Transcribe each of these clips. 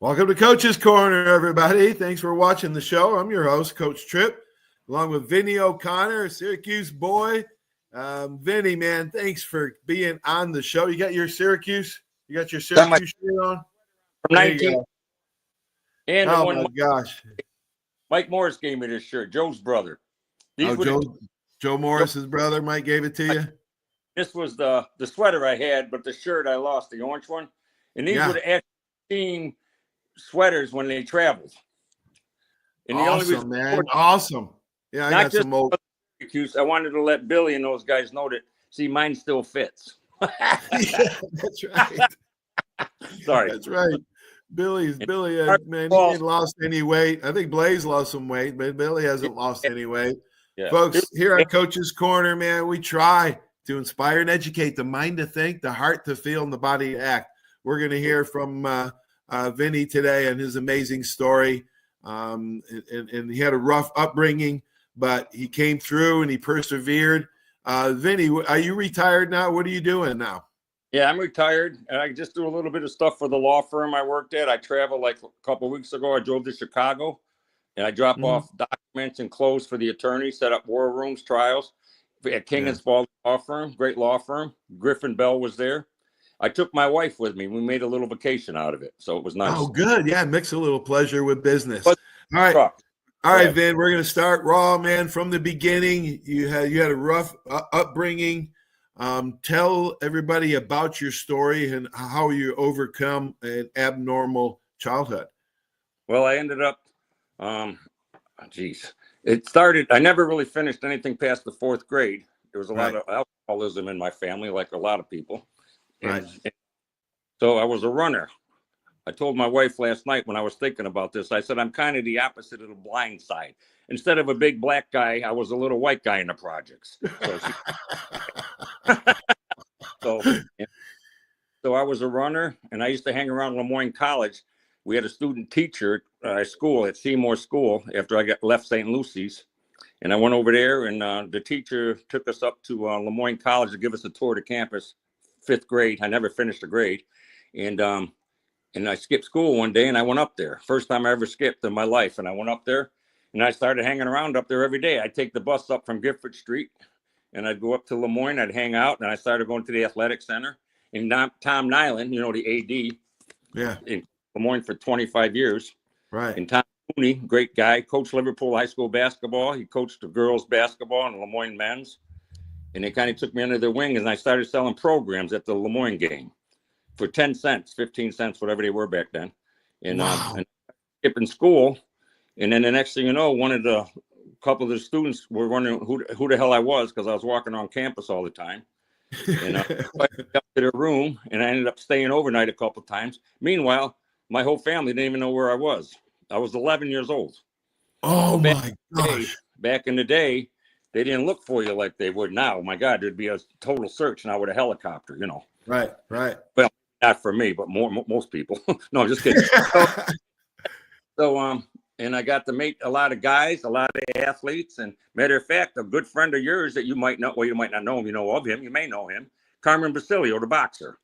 Welcome to Coach's Corner, everybody. Thanks for watching the show. I'm your host, Coach Tripp, along with Vinnie O'Connor, Syracuse boy. Vinnie, man, thanks for being on the show. You got your Syracuse shirt on? From 19. And oh, my gosh. Mike Morris gave me this shirt, Joe's brother. Joe Morris's brother, Mike gave it to you? This was the sweater I had, but the shirt I lost, the orange one. And these were the actual team sweaters when they traveled. And the only reason awesome. Yeah, I got some old. I wanted to let Billy and those guys know that, see, mine still fits. Yeah, that's right. Sorry. That's right. Billy, man, he ain't lost any weight. I think Blaze lost some weight, but Billy hasn't lost any weight. Yeah. Folks, here at Coach's Corner, man, we try to inspire and educate the mind to think, the heart to feel, and the body to act. We're going to hear from Vinnie today and his amazing story. And he had a rough upbringing, but he came through and he persevered. Vinnie, are you retired now? What are you doing now? Yeah, I'm retired. And I just do a little bit of stuff for the law firm I worked at. I traveled like a couple of weeks ago. I drove to Chicago and I drop off documents and clothes for the attorneys, set up war rooms, trials at King and Spalding Law Firm, great law firm. Griffin Bell was there. I took my wife with me. We made a little vacation out of it, so it was nice. Oh, good. Yeah, mix a little pleasure with business. All right, Vin, we're going to start raw, man, from the beginning. You had a rough upbringing. Tell everybody about your story and how you overcome an abnormal childhood. Well, I ended up, it started, I never really finished anything past the 4th grade. There was a lot of alcoholism in my family, like a lot of people. And so I was a runner. I told my wife last night when I was thinking about this, I said, I'm kind of the opposite of the blind side. Instead of a big black guy, I was a little white guy in the projects. So I was a runner, and I used to hang around Lemoyne College. We had a student teacher at school, at Seymour School, after I left St. Lucy's. And I went over there, and the teacher took us up to Lemoyne College to give us a tour of the campus, 5th grade. I never finished a grade. And I skipped school one day, and I went up there. First time I ever skipped in my life. And I went up there, and I started hanging around up there every day. I'd take the bus up from Gifford Street, and I'd go up to Lemoyne. I'd hang out, and I started going to the athletic center. And Tom Nyland, the AD, in Lemoyne for 25 years. Right. And Tom Cooney, great guy, coached Liverpool high school basketball. He coached the girls basketball and Lemoyne men's. And they kind of took me under their wing, and I started selling programs at the Lemoyne game for 10 cents, 15 cents, whatever they were back then. And, and skipping school. And then the next thing you know, couple of the students were wondering who the hell I was, because I was walking on campus all the time. And I went up to their room, and I ended up staying overnight a couple of times. Meanwhile, my whole family didn't even know where I was. I was 11 years old. Oh, my gosh. Back in the day, they didn't look for you like they would now. My God, there'd be a total search now with a helicopter, Right. Well, not for me, but most people. No, I'm just kidding. And I got to meet a lot of guys, a lot of athletes. And matter of fact, a good friend of yours that you might know, well, you might not know him, you know of him, you may know him, Carmen Basilio, the boxer.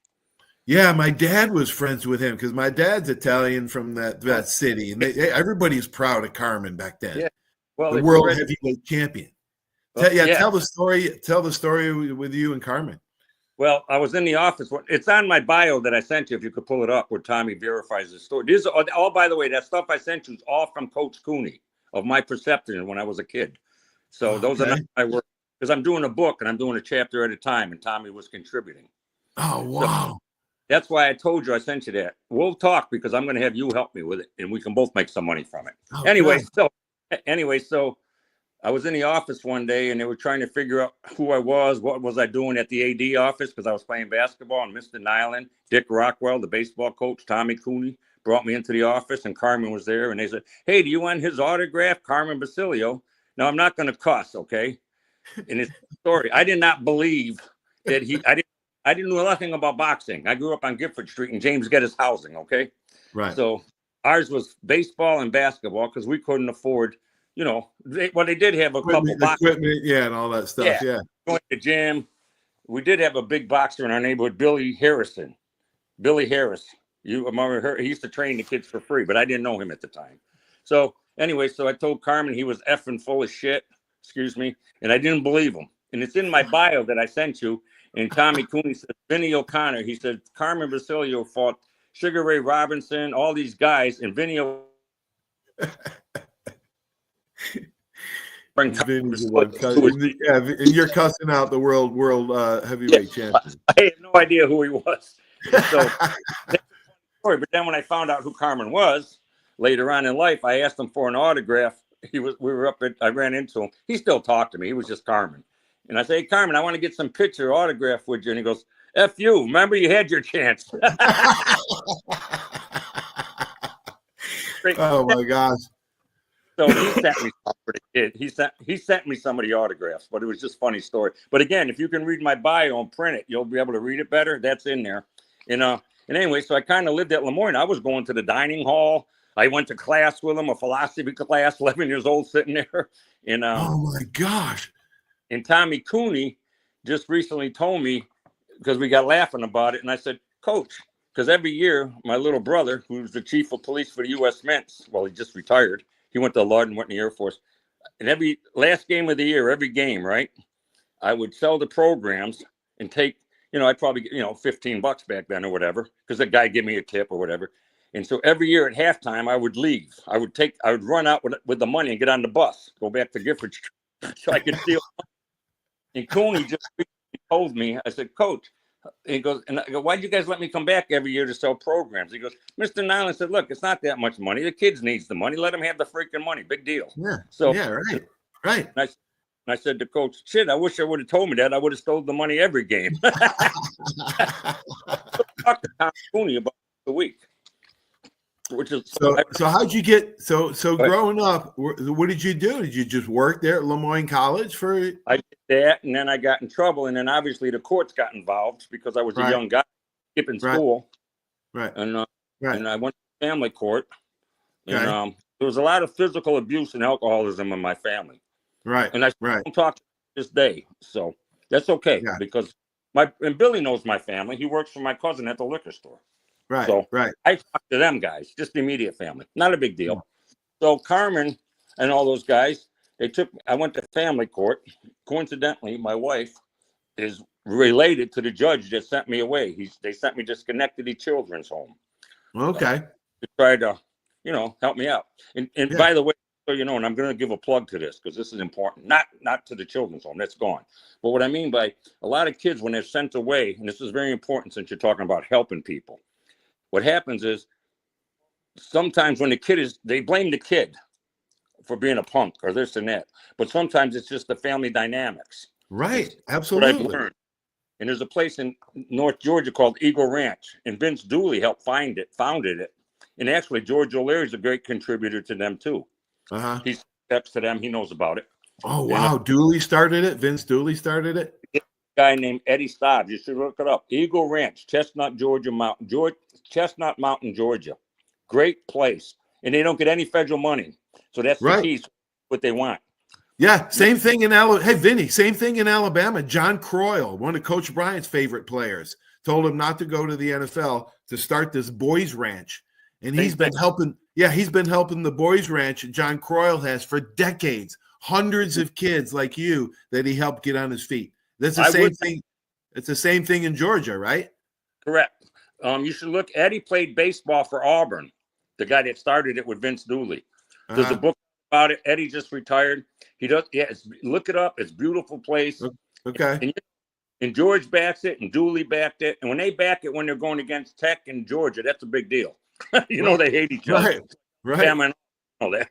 Yeah, my dad was friends with him because my dad's Italian from that city. And everybody's proud of Carmen back then. Yeah. Well, the world heavyweight champion. Tell the story. Tell the story with you and Carmen. Well, I was in the office. It's on my bio that I sent you, if you could pull it up, where Tommy verifies the story. This is all, by the way, that stuff I sent you is all from Coach Cooney of my perception when I was a kid. So those are not my work, because I'm doing a book and I'm doing a chapter at a time, and Tommy was contributing. Oh, wow. So that's why I told you I sent you that. We'll talk, because I'm going to have you help me with it, and we can both make some money from it. Oh, anyway, so I was in the office one day, and they were trying to figure out who I was, what was I doing at the AD office, because I was playing basketball, and Mr. Nyland, Dick Rockwell, the baseball coach, Tommy Cooney, brought me into the office, and Carmen was there, and they said, hey, do you want his autograph, Carmen Basilio? Now, I'm not going to cuss, okay? And it's a story. I did not believe that I didn't know nothing about boxing. I grew up on Gifford Street in James Geddes housing, okay? Right. So ours was baseball and basketball, because we couldn't afford, they did have a couple equipment, and all that stuff. Yeah. Going to the gym. We did have a big boxer in our neighborhood, Billy Harris. You heard, he used to train the kids for free, but I didn't know him at the time. So anyway, so I told Carmen he was effing full of shit, excuse me, and I didn't believe him. And it's in my bio that I sent you. And Tommy Cooney said, Vinnie O'Connor, he said, Carmen Basilio fought Sugar Ray Robinson, all these guys, and Vinnie Vinny's the one and you're cussing out the world heavyweight champion. I had no idea who he was. So, but then when I found out who Carmen was later on in life, I asked him for an autograph. I ran into him. He still talked to me. He was just Carmen. And I say, hey, Carmen, I want to get some picture autograph with you. And he goes, F you. Remember, you had your chance. Oh my gosh. So he sent me for the kid. He sent me some of the autographs, but it was just a funny story. But again, if you can read my bio and print it, you'll be able to read it better. That's in there. And anyway, so I kind of lived at Lemoyne. I was going to the dining hall. I went to class with him, a philosophy class, 11 years old, sitting there. And oh my gosh. And Tommy Cooney just recently told me, because we got laughing about it, and I said, Coach, because every year my little brother, who's the chief of police for the U.S. Mints, well, he just retired. He went to Lard and went in the Air Force. And every last game of the year, every game, right, I would sell the programs and take, I'd probably get, $15 back then or whatever, because the guy gave me a tip or whatever. And so every year at halftime, I would leave. I would run out with the money and get on the bus, go back to Gifford so I could steal. And Cooney just told me, I said, Coach, he goes, and I go, why'd you guys let me come back every year to sell programs? He goes, Mr. Nyland said, look, it's not that much money. The kids needs the money. Let them have the freaking money. Big deal. Yeah. So yeah, right. And I said to Coach, shit, I wish I would have told me that. I would have stole the money every game. Talk to Tom Cooney about the week. Which is so how'd you get so growing up, what did you do? Did you just work there at Lemoyne College for? I did that, and then I got in trouble, and then obviously the courts got involved because I was a young guy skipping school. Right. And I went to family court, and there was a lot of physical abuse and alcoholism in my family. Right. And I don't talk to this day, so that's okay because and Billy knows my family. He works for my cousin at the liquor store. Right. So right. I talked to them guys, just the immediate family. Not a big deal. Yeah. So Carmen and all those guys, I went to family court. Coincidentally, my wife is related to the judge that sent me away. They sent me to Schenectady Children's Home. Okay. To try to, help me out. And by the way, so and I'm going to give a plug to this because this is important. Not to the children's home. That's gone. But what I mean by a lot of kids, when they're sent away, and this is very important since you're talking about helping people, what happens is sometimes when they blame the kid for being a punk or this and that, but sometimes it's just the family dynamics. Right. Absolutely. What I've learned. And there's a place in North Georgia called Eagle Ranch, and Vince Dooley helped founded it. And actually, George O'Leary is a great contributor to them too. He steps to them. He knows about it. Oh, wow. Dooley started it. Vince Dooley started it. A guy named Eddie Stobbs. You should look it up. Eagle Ranch, Chestnut Mountain, Georgia. Great place. And they don't get any federal money. So that's the key. What they want. Yeah. Same thing in Alabama. Hey, Vinny, same thing in Alabama. John Croyle, one of Coach Bryant's favorite players, told him not to go to the NFL to start this boys ranch. And he's been helping. Yeah, he's been helping the boys ranch. John Croyle has for decades. Hundreds of kids like you that he helped get on his feet. That's the same thing. It's the same thing in Georgia, right? Correct. You should look. Eddie played baseball for Auburn, the guy that started it with Vince Dooley. There's a book about it. Eddie just retired. He does. Yeah, look it up. It's a beautiful place. Okay. And George backs it, and Dooley backed it. And when they back it, when they're going against Tech in Georgia, that's a big deal. They hate each other. Right. Damn, all that.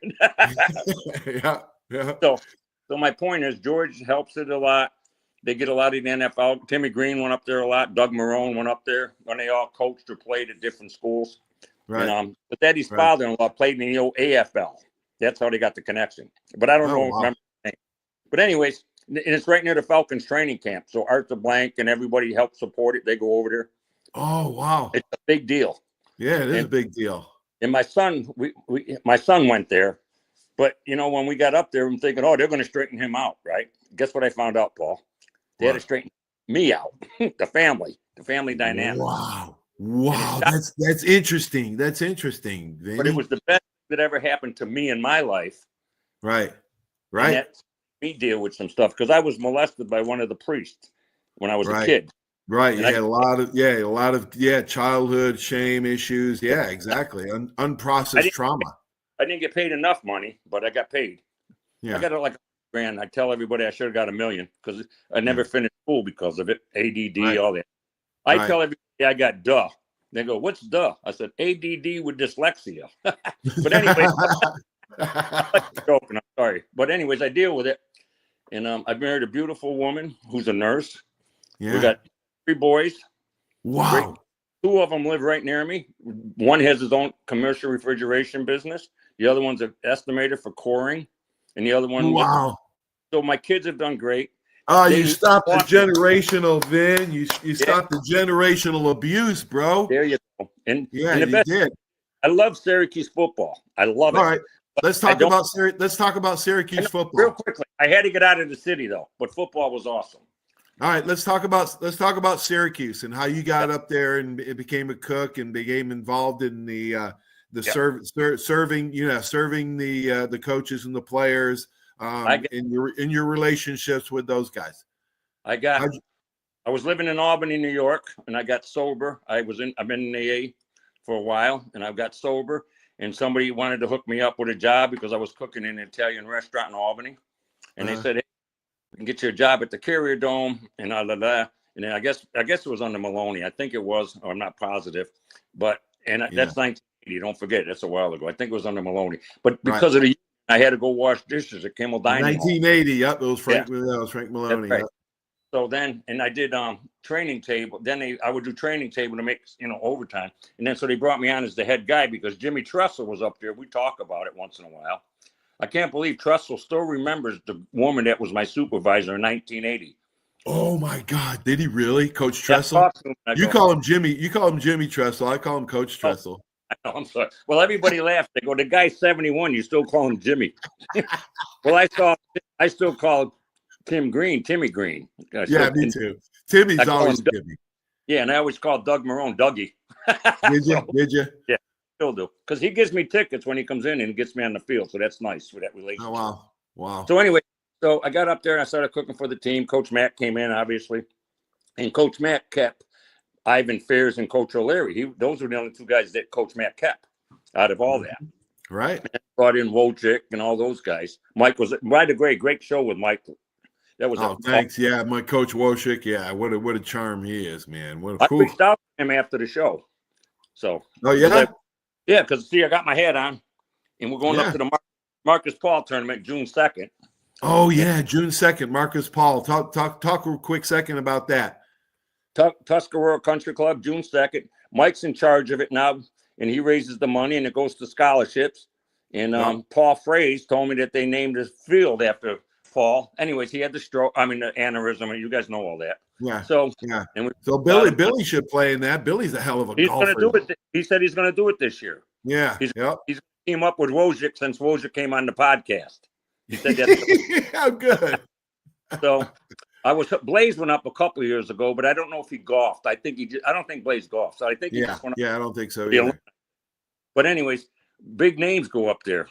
Yeah. So my point is, George helps it a lot. They get a lot of the NFL. Timmy Green went up there a lot. Doug Marone went up there when they all coached or played at different schools. Right. But Eddie's father-in-law played in the AFL. That's how they got the connection. But I don't remember the name. But anyways, and it's right near the Falcons training camp. So Arthur Blank and everybody helps support it. They go over there. Oh, wow. It's a big deal. Yeah, it is a big deal. And my son, my son went there. But, when we got up there, I'm thinking, they're going to straighten him out, right? Guess what I found out, Paul? They had to straighten me out, the family dynamics. Wow. Wow, that's interesting. That's interesting, Vinny. But it was the best that ever happened to me in my life. Right. And that me deal with some stuff because I was molested by one of the priests when I was a kid. Right. And you had a lot of childhood shame issues. Yeah, exactly. Unprocessed trauma. I didn't get paid enough money, but I got paid. Yeah. I got like $1,000,000. I tell everybody I should have got $1 million because I never finished school because of it. ADD, all that. I tell everybody I got duh. They go, what's duh? I said, ADD with dyslexia. But anyway, I'm joking. I'm sorry. But anyways, I deal with it. And I've married a beautiful woman who's a nurse. Yeah. We got 3 boys. Wow. Great. 2 of them live right near me. One has his own commercial refrigeration business. The other one's an estimator for coring. And the other one. Wow. So my kids have done great. Oh, you stopped the generational, Vin. You stopped the generational abuse, bro. There you go. And yeah, and you did. I love Syracuse football. I love it. All right. Let's talk about Syracuse football. Real quickly. I had to get out of the city though, but football was awesome. All right, let's talk about Syracuse and how you got up there and became a cook and became involved in the serving the coaches and the players in your relationships with those guys. I was living in Albany, New York, and I got sober. I've been in AA for a while, and I got sober. And somebody wanted to hook me up with a job because I was cooking in an Italian restaurant in Albany, and they said, "Hey, we can get you a job at the Carrier Dome," and And then I guess it was under Maloney. I think it was, or I'm not positive, but that's 1980. Don't forget, that's a while ago. I think it was under Maloney, but because of I had to go wash dishes at Kimmel Dining. 1980. Yep, it was Frank. That was Frank Maloney. Right. Yep. So then, and I did training table. Then I would do training table to make overtime. And then so they brought me on as the head guy because Jimmy Tressel was up there. We talk about it once in a while. I can't believe Tressel still remembers the woman that was my supervisor in 1980. Oh my God! Did he really, Coach Tressel? You call him Jimmy. You call him Jimmy Tressel. I call him Coach Tressel. Oh, I'm sorry. Well, everybody laughed. They go, "The guy's 71. You still call him Jimmy?" Well, I still call Timmy Green. Yeah, me too. Timmy's always Timmy. Yeah, and I always call Doug Marone Dougie. Did you? Yeah, still do. Because he gives me tickets when he comes in and gets me on the field. So that's nice for that relationship. Oh, wow. So anyway, so I got up there and I started cooking for the team. Coach Matt came in, obviously. And Coach Matt kept Ivan Fairs and Coach O'Leary. Those were the only 2 guys that Coach Matt kept out of all that. Right. And brought in Wojcik and all those guys. Mike was right. A great show with Mike. That was thanks. Yeah, my Coach Wojcik. Yeah, what a charm he is, man. I reached out to him after the show. So. Oh yeah. Because I got my hat on, and we're going up to the Marcus Paul tournament June 2nd. Oh yeah, June 2nd, Marcus Paul. Talk a quick second about that. Tuscarora Country Club, June 2nd. Mike's in charge of it now, and he raises the money, and it goes to scholarships. And Paul Fraze told me that they named his field after Paul. Anyways, he had the stroke. I mean, the aneurysm. You guys know all that. Yeah. So Billy should play in that. Billy's a hell of a golfer. He's going to do it. He said he's going to do it this year. Yeah. He's going to team up with Wojcik since Wojcik came on the podcast. He said that. How good. So Blaze went up a couple of years ago, but I don't know if he golfed. I don't think Blaze golfed. So I think he just went up. Yeah, I don't think so either. But anyways, big names go up there.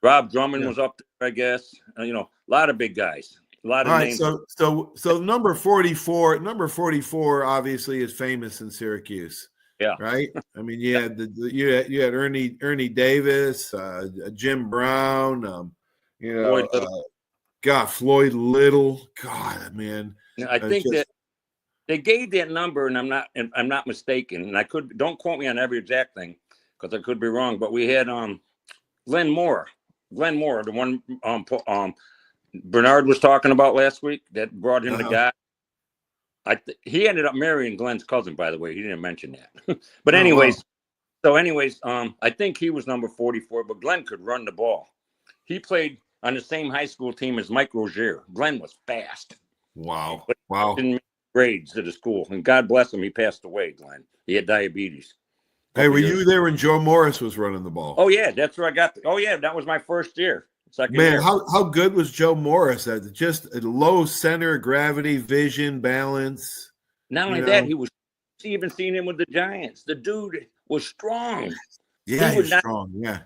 Rob Drummond was up there, I guess. A lot of big guys. A lot of names. So number 44 obviously is famous in Syracuse. Yeah. Right. I mean, you had Ernie Davis, Jim Brown, Floyd Little. God, man. I think that they gave that number, and I'm not mistaken. And don't quote me on every exact thing because I could be wrong. But we had Glenn Moore, the one Bernard was talking about last week that brought in the guy. He ended up marrying Glenn's cousin, by the way. He didn't mention that. But anyways, I think he was number 44, but Glenn could run the ball. He played on the same high school team as Mike Rozier. Glenn was fast. Wow. But wow. Didn't make grades at the school. And God bless him, he passed away, Glenn. He had diabetes. Hey, were you there when Joe Morris was running the ball? Oh, yeah. That's where I got. That was my first year. Man, how good was Joe Morris? Just a low center of gravity, vision, balance. Not only that, he was even seen him with the Giants. The dude was strong. Yeah, he was strong. Yeah.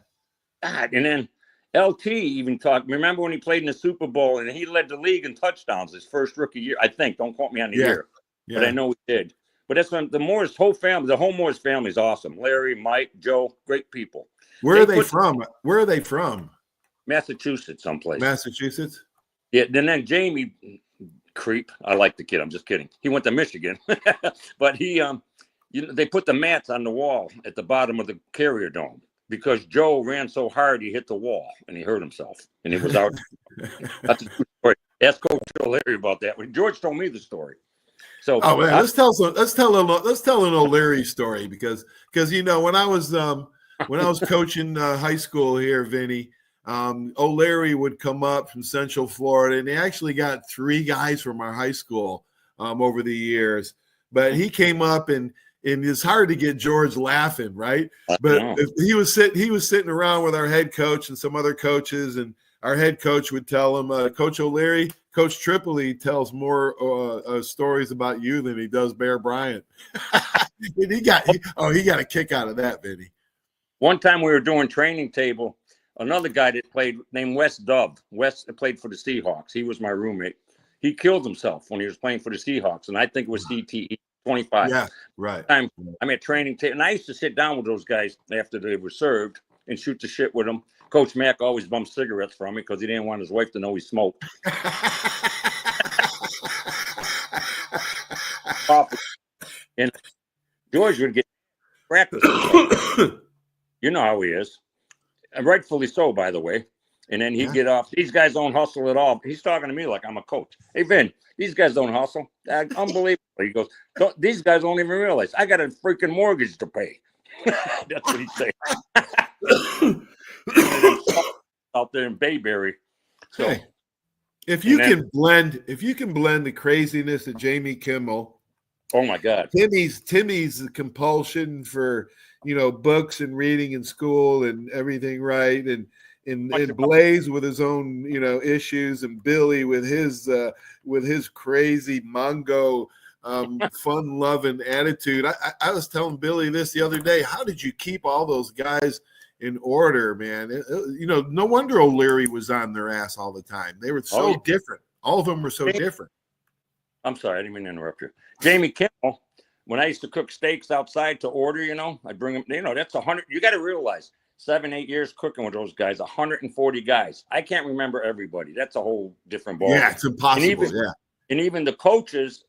God. And then LT even talked. Remember when he played in the Super Bowl and he led the league in touchdowns his first rookie year? I think. Don't quote me on the year, but I know he did. But that's when the whole Morris family is awesome. Larry, Mike, Joe, great people. Where are they from? Where are they from? Massachusetts, someplace. Massachusetts? Yeah. Then Jamie, creep. I like the kid. I'm just kidding. He went to Michigan, but he, they put the mats on the wall at the bottom of the Carrier Dome because Joe ran so hard he hit the wall and he hurt himself and he was out. That's a true story. Ask Coach O'Leary about that. When George told me the story. So, oh man, let's tell an O'Leary story because when I was coaching high school here, Vinny, O'Leary would come up from Central Florida, and he actually got 3 guys from our high school over the years. But he came up and it's hard to get George laughing, right? But he was sitting around with our head coach and some other coaches, and our head coach would tell him, Coach O'Leary, Coach Tripoli tells more stories about you than he does Bear Bryant. And he got a kick out of that, Vinny. One time we were doing training table, another guy that played named Wes Dove. Wes played for the Seahawks. He was my roommate. He killed himself when he was playing for the Seahawks, and I think it was CTE 25. Yeah, right. I'm at training table, and I used to sit down with those guys after they were served and shoot the shit with them. Coach Mack always bumped cigarettes from me because he didn't want his wife to know he smoked. And George would get practice. You know how he is. And rightfully so, by the way. And then he'd get off. These guys don't hustle at all. He's talking to me like I'm a coach. Hey, Vin, these guys don't hustle. Unbelievable. He goes, these guys don't even realize I got a freaking mortgage to pay. That's what he'd say. Out there in Bayberry. So, hey, if you can blend the craziness of Jamie Kimmel, oh my God, Timmy's compulsion for books and reading in school and everything, right, and Blaze with his own issues, and Billy with his crazy Mongo fun-loving attitude. I was telling Billy this the other day. How did you keep all those guys in order, man? No wonder O'Leary was on their ass all the time. They were so different. All of them were so different. I'm sorry, I didn't mean to interrupt you. Jamie Kimmel, when I used to cook steaks outside to order, I'd bring them, that's 100. You got to realize 7-8 years cooking with those guys, 140 guys. I can't remember everybody. That's a whole different ball. Yeah, it's impossible. And even the coaches,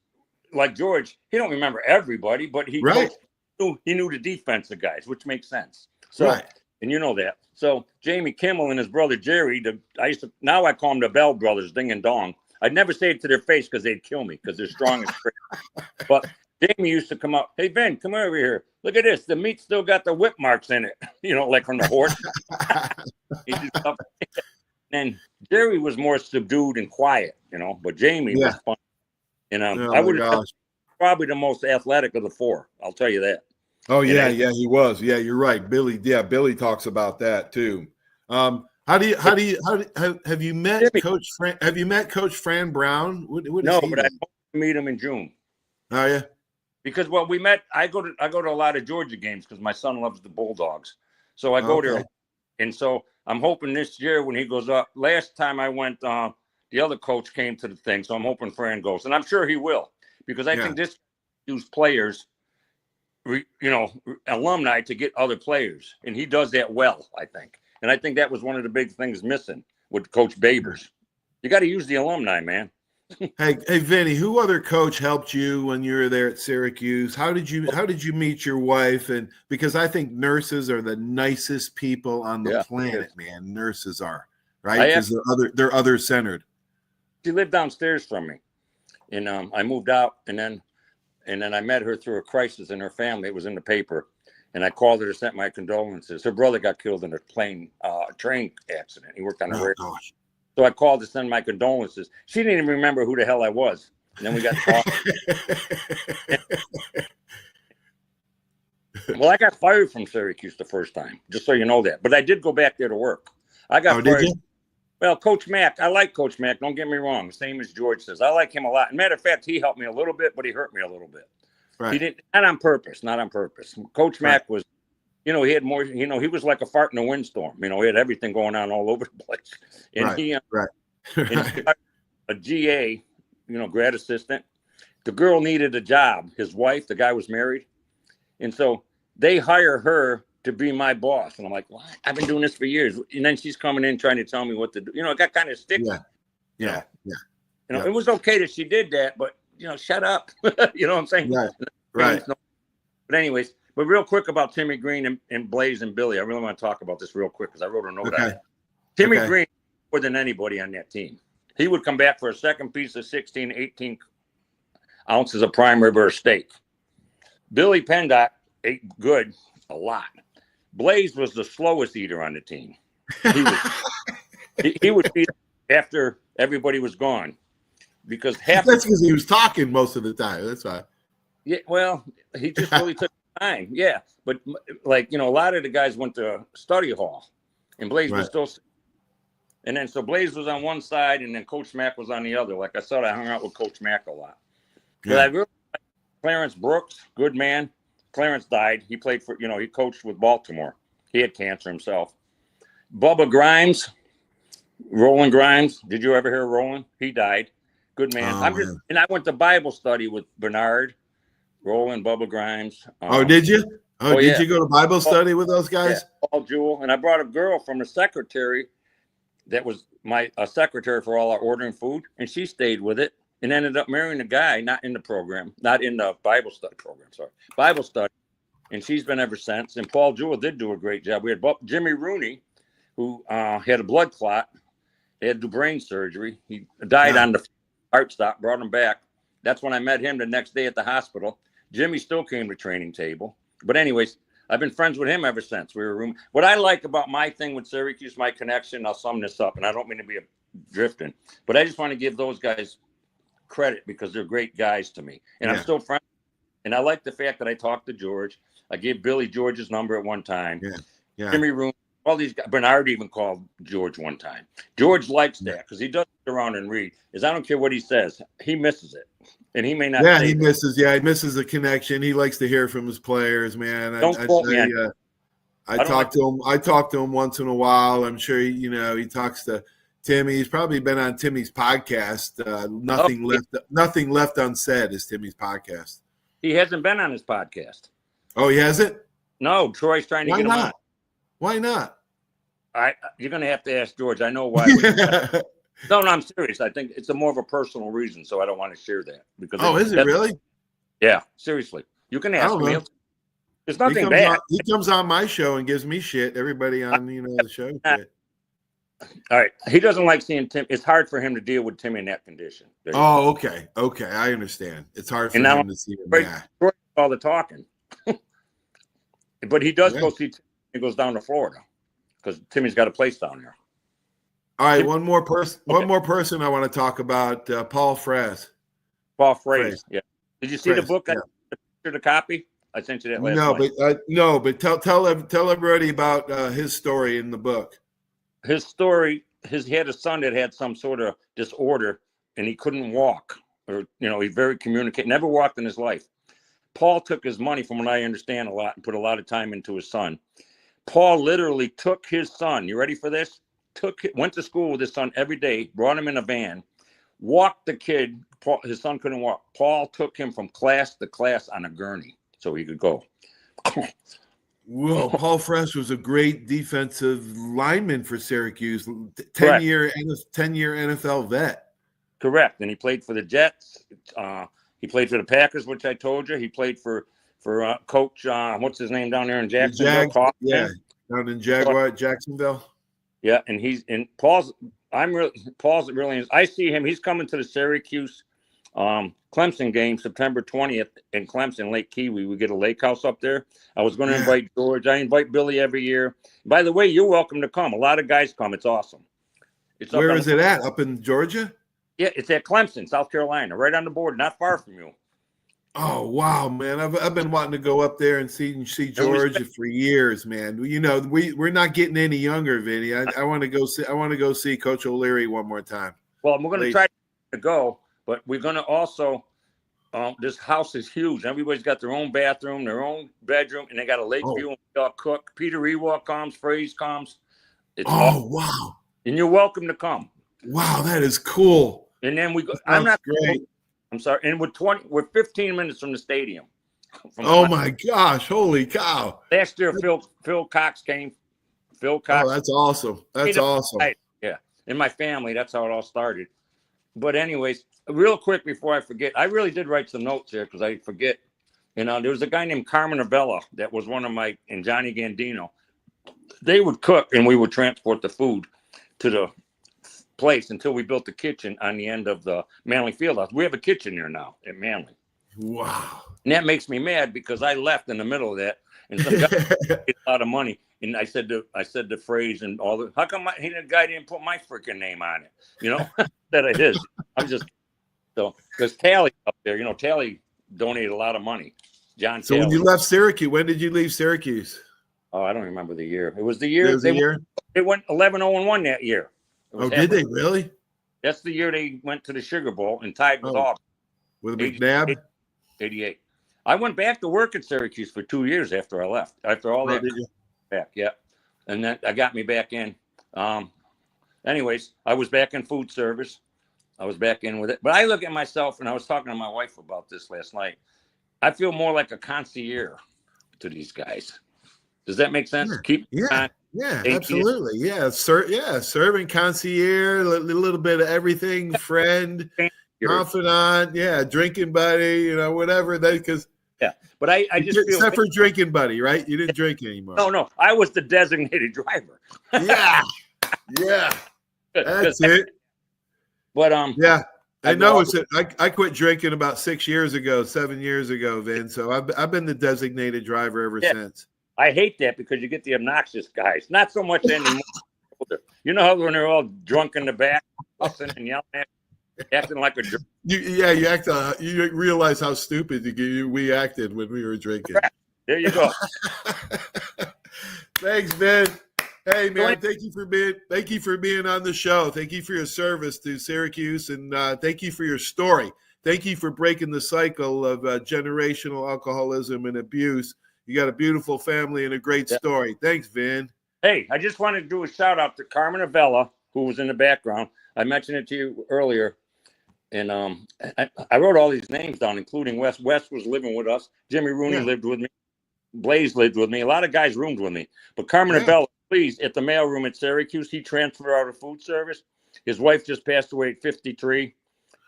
like George, he don't remember everybody, but he knew the defensive guys, which makes sense. So, and you know that. So Jamie Kimmel and his brother Jerry, now I call them the Bell Brothers, Ding and Dong. I'd never say it to their face because they'd kill me because they're strong and crazy. But Jamie used to come up, hey, Ben, come over here. Look at this. The meat still got the whip marks in it, like from the horse. And Jerry was more subdued and quiet, but Jamie was fun. And I would have probably the most athletic of the 4. I'll tell you that. Oh, yeah, he was. Yeah, you're right. Billy talks about that too. Have you met Coach Fran? Have you met Coach Fran Brown? No, but I hope to meet him in June. Oh yeah, because we met. I go to a lot of Georgia games because my son loves the Bulldogs, so I go there. And so I'm hoping this year when he goes up. Last time I went, the other coach came to the thing, so I'm hoping Fran goes, and I'm sure he will because I think this use players, alumni to get other players, and he does that well, I think. And I think that was one of the big things missing with Coach Babers. You got to use the alumni, man. Hey, Vinny, who other coach helped you when you were there at Syracuse? How did you meet your wife? And because I think nurses are the nicest people on the planet, man. Nurses are, right? Because they're other centered. She lived downstairs from me, and I moved out, and then I met her through a crisis in her family. It was in the paper. And I called her to send my condolences. Her brother got killed in a train accident. He worked on a railroad. So I called to send my condolences. She didn't even remember who the hell I was. And then we got talking. Well, I got fired from Syracuse the first time, just so you know that. But I did go back there to work. I got fired. Did you? Well, Coach Mack, I like Coach Mack. Don't get me wrong. Same as George says. I like him a lot. Matter of fact, he helped me a little bit, but he hurt me a little bit. Right. He didn't, not on purpose, not on purpose. Coach Mack was, he had more, he was like a fart in a windstorm. He had everything going on all over the place. And he, and he a GA, grad assistant. The girl needed a job. His wife, the guy was married. And so they hire her to be my boss. And I'm like, what? I've been doing this for years. And then she's coming in trying to tell me what to do. It got kind of sticky. Yeah. It was okay that she did that, but, shut up. You know what I'm saying? Right. But anyways, but real quick about Timmy Green and Blaze and Billy. I really want to talk about this real quick because I wrote a note on it. Timmy Green, more than anybody on that team. He would come back for a second piece of 16, 18 ounces of prime rib or steak. Billy Pendock ate good a lot. Blaze was the slowest eater on the team. He would eat after everybody was gone because that's because he was talking most of the time. That's why. Yeah, well, he just really took time. Yeah, but a lot of the guys went to study hall, and Blaze was still. And then so Blaze was on one side, and then Coach Mack was on the other. Like I said, I hung out with Coach Mack a lot. But I really like Clarence Brooks, good man. Clarence died. He played for, he coached with Baltimore. He had cancer himself. Bubba Grimes, Roland Grimes. Did you ever hear of Roland? He died. Good man. And I went to Bible study with Bernard, Roland, Bubba Grimes. Did you? Did you go to Bible study with those guys? Yeah, Paul Jewell. And I brought a girl from the secretary that was my secretary for all our ordering food, and she stayed with it and ended up marrying a guy not in the program, not in the Bible study program, Bible study. And she's been ever since. And Paul Jewell did do a great job. We had Jimmy Rooney, who had a blood clot. He had to do brain surgery. He died on the heart stop, brought him back. That's when I met him the next day at the hospital. Jimmy still came to training table. But anyways, I've been friends with him ever since. We were room. What I like about my thing with Syracuse, my connection, I'll sum this up, and I don't mean to be drifting, but I just want to give those guys credit because they're great guys to me. And I'm still friends. And I like the fact that I talked to George. I gave Billy George's number at one time. Jimmy Rooney, all these guys. Bernard even called George one time. George likes that because he doesn't sit around and read. I don't care what he says. He misses it. And he may not. Yeah, he misses. Yeah, he misses the connection. He likes to hear from his players, man. I talk to him once in a while. I'm sure he talks to Timmy. He's probably been on Timmy's podcast. Nothing left unsaid is Timmy's podcast. He hasn't been on his podcast. Oh, he hasn't? No, Troy's trying to get him on. Why not? You're going to have to ask George. I know why. No, I'm serious. I think it's more of a personal reason, so I don't want to share that. Because is it really? Yeah, seriously. You can ask me. There's nothing bad. He comes on my show and gives me shit. Everybody on the show. Shit. All right. He doesn't like seeing Tim. It's hard for him to deal with Timmy in that condition. Okay. I understand. It's hard for him to see him. Yeah. All the talking. But he does go see Timmy. He goes down to Florida because Timmy's got a place down there. All right, one more person I want to talk about, Paul Fraz. Paul Fraz, yeah. Did you see the book? I sent a copy. I sent you that last night. But tell everybody about his story in the book. His story, he had a son that had some sort of disorder, and he couldn't walk, or he very communicative, never walked in his life. Paul took his money, from what I understand, a lot, and put a lot of time into his son. Paul literally took his son. You ready for this? Went to school with his son every day, brought him in a van, walked the kid. His son couldn't walk. Paul took him from class to class on a gurney so he could go. Whoa, Paul Fraz was a great defensive lineman for Syracuse, 10-year NFL vet. Correct. And he played for the Jets. He played for the Packers, which I told you. He played for Coach, what's his name down there in Jacksonville? Down in Jacksonville. Yeah, and Paul's really. I see him. He's coming to the Syracuse Clemson game September 20th in Clemson, Lake Kiwi. We get a lake house up there. I was going to invite George. I invite Billy every year. By the way, you're welcome to come. A lot of guys come. It's awesome. Where is it at? Up in Georgia? Yeah, it's at Clemson, South Carolina, right on the border, not far from you. Oh wow, man! I've been wanting to go up there and see Georgia for years, man. We're not getting any younger, Vinny. I want to go see Coach O'Leary one more time. Well, we're going to try to go, but we're going to also This house is huge. Everybody's got their own bathroom, their own bedroom, and they got a lake view. And we all cook. Peter Ewald comes, Phrase comes. It's wow! And you're welcome to come. Wow, that is cool. And then we go. I'm not great. I'm sorry. And we're 15 minutes from the stadium. My gosh! Holy cow! Last year, Phil Cox came. Phil Cox. Oh, that's awesome. That's awesome. Yeah, in my family, that's how it all started. But anyways, real quick before I forget, I really did write some notes here because I forget. And there was a guy named Carmen Avella that was one of and Johnny Gandino. They would cook and we would transport the food to the place until we built the kitchen on the end of the Manly Fieldhouse. We have a kitchen there now at Manly. Wow. And that makes me mad because I left in the middle of that and some guy paid a lot of money. And I said the Phrase and all the, how come the guy didn't put my freaking name on it? You know, that it is. I'm just, so, because Tally up there, Tally donated a lot of money. John So Tally. when you left Syracuse, when did you leave Syracuse? Oh, I don't remember the year. It was the year. They went 11-0-1 that year. Oh, did they really? That's the year they went to the Sugar Bowl and tied with Auburn. With a McNabb? 88. I went back to work at Syracuse for 2 years after I left. After all that. Back, yeah. And then I got me back in. Anyways, I was back in food service. I was back in with it. But I look at myself, and I was talking to my wife about this last night. I feel more like a concierge to these guys. Does that make sense? Yeah, absolutely. Yeah, serving concierge, a little bit of everything, friend, confidant, drinking buddy, whatever. Yeah, but I just feel except for drinking buddy, right? You didn't drink anymore. No, I was the designated driver. yeah, that's it. But I know I quit drinking about 7 years ago, Vin. So I've been the designated driver ever since. I hate that because you get the obnoxious guys. Not so much anymore. You know how when they're all drunk in the back, fussing and yelling at you, acting like a jerk. You realize how stupid we acted when we were drinking. There you go. Thanks, Vin. Hey, man, thank you for being on the show. Thank you for your service to Syracuse, and thank you for your story. Thank you for breaking the cycle of generational alcoholism and abuse. You got a beautiful family and a great story. Thanks, Vin. Hey, I just wanted to do a shout out to Carmen Avella, who was in the background. I mentioned it to you earlier, and I wrote all these names down, including Wes. Wes was living with us. Jimmy Rooney lived with me. Blaze lived with me. A lot of guys roomed with me. But Carmen Avella, please, at the mailroom at Syracuse, he transferred out of food service. His wife just passed away at 53.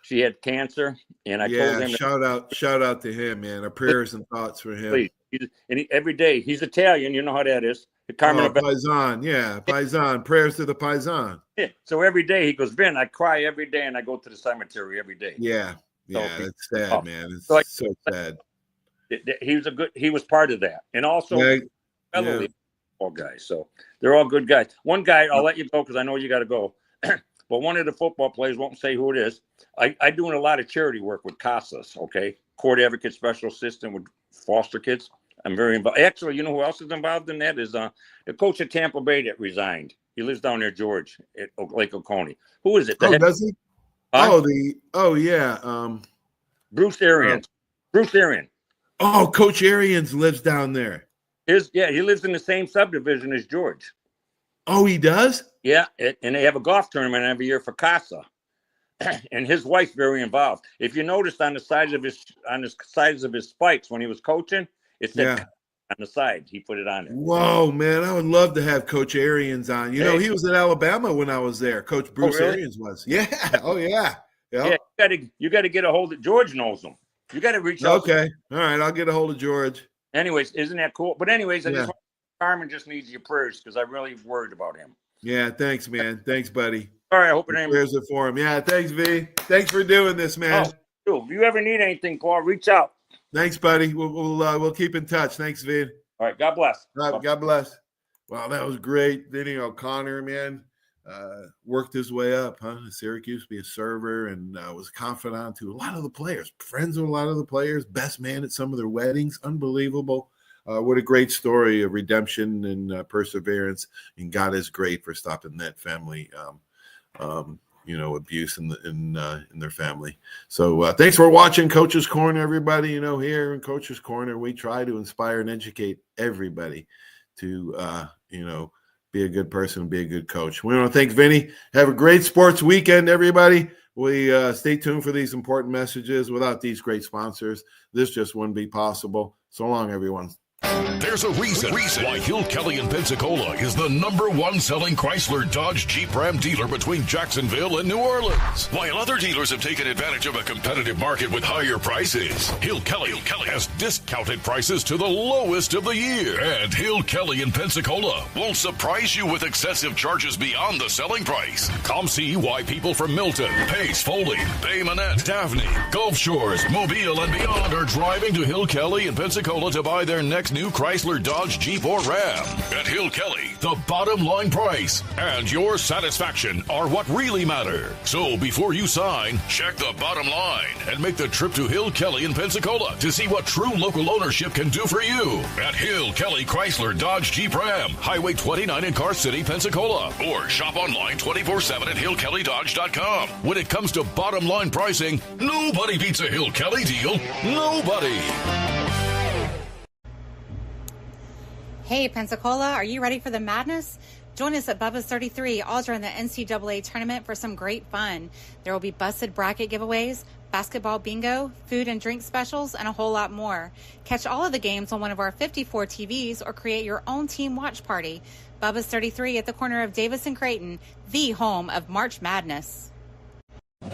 She had cancer, and I told him. Shout out to him, man. Our prayers and thoughts for him. Please. Every day, he's Italian. You know how that is. Carmen Paisan, Paisan. Prayers to the Paisan. Yeah. So every day he goes, Vin, I cry every day, and I go to the cemetery every day. Yeah. It's sad, man. It's so sad. He was part of that, and also all guys. So they're all good guys. One guy, I'll let you go because I know you got to go. But one of the football players, won't say who it is. I doing a lot of charity work with CASAs. Okay, court advocate, special assistant with foster kids. I'm very involved. Actually, you know who else is involved in that is the coach at Tampa Bay that resigned. He lives down there, George, at Lake Oconee. Who is it? Does he? Bruce Arians. Bruce Arians. Oh, Coach Arians lives down there. He lives in the same subdivision as George. Oh, he does? Yeah, and they have a golf tournament every year for CASA. And his wife's very involved. If you noticed on the sides of his spikes when he was coaching, it said on the side. He put it on there. Whoa, man! I would love to have Coach Arians on. You know, he was at Alabama when I was there. Coach Bruce Arians was. Yeah. Oh, yeah. Yeah. You got to get a hold of George. Knows him. You got to reach out. Okay. All right. I'll get a hold of George. Anyways, isn't that cool? But anyways, Carmen just needs your prayers because I'm really worried about him. Yeah. Thanks, man. Thanks, buddy. All right. I hope it ain't. Prayers are for him. Yeah. Thanks, V. Thanks for doing this, man. If you ever need anything, Paul, reach out. Thanks, buddy. We'll keep in touch. Thanks, Vin. All right. God bless. God bless. Wow, that was great. Vinnie O'Connor, man, worked his way up, Syracuse, be a server, and was a confidant to a lot of the players, friends of a lot of the players, best man at some of their weddings. Unbelievable. What a great story of redemption and perseverance. And God is great for stopping that family. abuse in their family. So thanks for watching Coach's Corner, everybody. Here in Coach's Corner, we try to inspire and educate everybody to, be a good person, be a good coach. We want to thank Vinny. Have a great sports weekend, everybody. We stay tuned for these important messages. Without these great sponsors, this just wouldn't be possible. So long, everyone. There's a reason why Hill Kelly in Pensacola is the #1 selling Chrysler Dodge Jeep Ram dealer between Jacksonville and New Orleans. While other dealers have taken advantage of a competitive market with higher prices, Hill Kelly has discounted prices to the lowest of the year. And Hill Kelly in Pensacola won't surprise you with excessive charges beyond the selling price. Come see why people from Milton, Pace, Foley, Bay Minette, Daphne, Gulf Shores, Mobile, and beyond are driving to Hill Kelly in Pensacola to buy their next new Chrysler, Dodge, Jeep, or Ram. At Hill Kelly, the bottom line price and your satisfaction are what really matter. So before you sign, check the bottom line and make the trip to Hill Kelly in Pensacola to see what true local ownership can do for you. At Hill Kelly Chrysler, Dodge, Jeep, Ram, Highway 29 in Car City, Pensacola. Or shop online 24/7 at HillKellyDodge.com. When it comes to bottom line pricing, nobody beats a Hill Kelly deal. Nobody. Hey, Pensacola, are you ready for the madness? Join us at Bubba's 33 all during the NCAA tournament for some great fun. There will be busted bracket giveaways, basketball bingo, food and drink specials, and a whole lot more. Catch all of the games on one of our 54 TVs or create your own team watch party. Bubba's 33 at the corner of Davis and Creighton, the home of March Madness.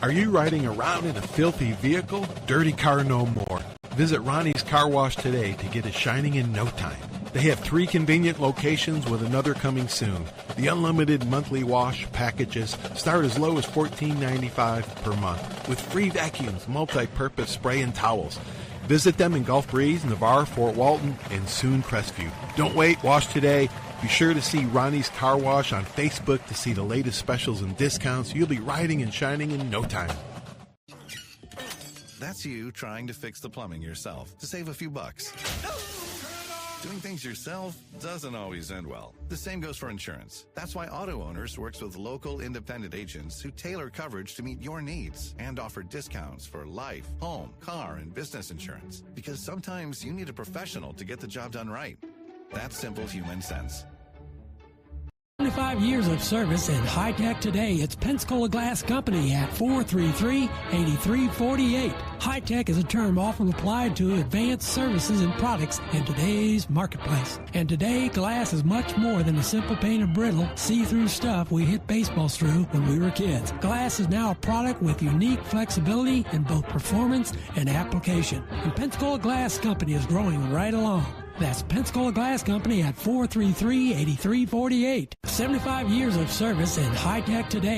Are you riding around in a filthy vehicle? Dirty car no more. Visit Ronnie's Car Wash today to get it shining in no time. They have 3 convenient locations with another coming soon. The unlimited monthly wash packages start as low as $14.95 per month with free vacuums, multi-purpose spray, and towels. Visit them in Gulf Breeze, Navarre, Fort Walton, and soon Crestview. Don't wait, wash today. Be sure to see Ronnie's Car Wash on Facebook to see the latest specials and discounts. You'll be riding and shining in no time. That's you trying to fix the plumbing yourself to save a few bucks. Doing things yourself doesn't always end well. The same goes for insurance. That's why Auto Owners works with local independent agents who tailor coverage to meet your needs and offer discounts for life, home, car, and business insurance. Because sometimes you need a professional to get the job done right. That's simple human sense. 25 years of service in high tech today. It's Pensacola Glass Company at 433-8348. High tech is a term often applied to advanced services and products in today's marketplace. And today, glass is much more than the simple painted brittle, see-through stuff we hit baseballs through when we were kids. Glass is now a product with unique flexibility in both performance and application. And Pensacola Glass Company is growing right along. That's Pensacola Glass Company at 433-8348. 75 years of service in high tech today.